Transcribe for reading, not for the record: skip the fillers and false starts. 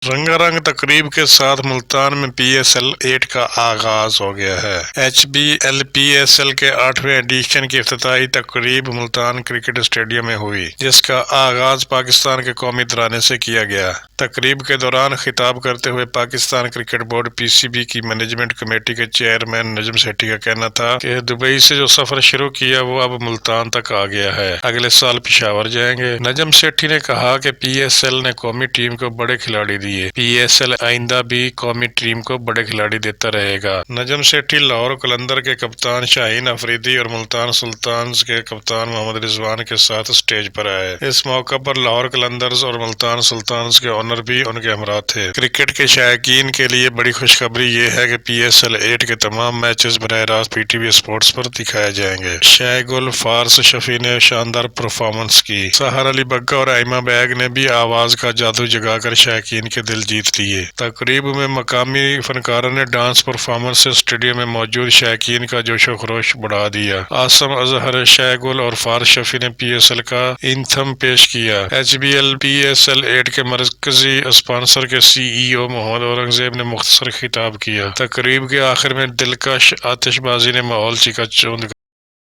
رنگا رنگ تقریب کے ساتھ ملتان میں پی ایس ایل 8 کا آغاز ہو گیا ہے۔ H B L P S L کے 8ویں ایڈیشن کی افتتاحی تقریب ملتان کرکٹ اسٹیڈیم میں ہوئی، جس کا آغاز پاکستان کے قومی ترانے سے کیا گیا۔ تقریب کے دوران خطاب کرتے ہوئے پاکستان کرکٹ بورڈ پی سی بی کی مینجمنٹ کمیٹی کے چیئرمین نجم سیٹھی کا کہنا تھا کہ دبئی سے جو سفر شروع کیا وہ اب ملتان تک آ گیا ہے، اگلے سال پشاور جائیں گے۔ نجم سیٹھی نے کہا کہ پی ایس ایل نے قومی ٹیم کو بڑے کھلاڑی دیے، پی ایس ایل آئندہ بھی قومی ٹیم کو بڑے کھلاڑی دیتا رہے گا۔ نجم سیٹھی لاہور قلندر کے کپتان شاہین افریدی اور ملتان سلطانز کے کپتان محمد رضوان کے ساتھ اسٹیج پر آئے۔ اس موقع پر لاہور قلندرز اور ملتان سلطانز کے اونر بھی ان کے ہمراہ تھے۔ کرکٹ کے شائقین کے لیے بڑی خوشخبری یہ ہے کہ پی ایس ایل 8 کے تمام میچز براہ راست پی ٹی وی اسپورٹس پر دکھائے جائیں گے۔ شائق گل فارس شفیع نے شاندار پرفارمنس کی۔ سحر علی بگا اور ائمہ بیگ نے بھی آواز کا جادو جگا کر شائقین کے دل جیت لیے۔ تقریب میں مقامی فنکاروں نے ڈانس پرفارمنس سے اسٹیڈیم میں موجود شائقین کا جوش و خروش بڑھا دیا۔ عاصم اظہر، شائق گل اور فارس شفیع نے پی ایس ایل کا اینتھم پیش کیا۔ H B L P S L 8 کے مرکزی اسپانسر کے سی ای او محمد اورنگزیب نے مختصر خطاب کیا۔ تقریب کے آخر میں دلکش آتش بازی نے ماحول چکا چوند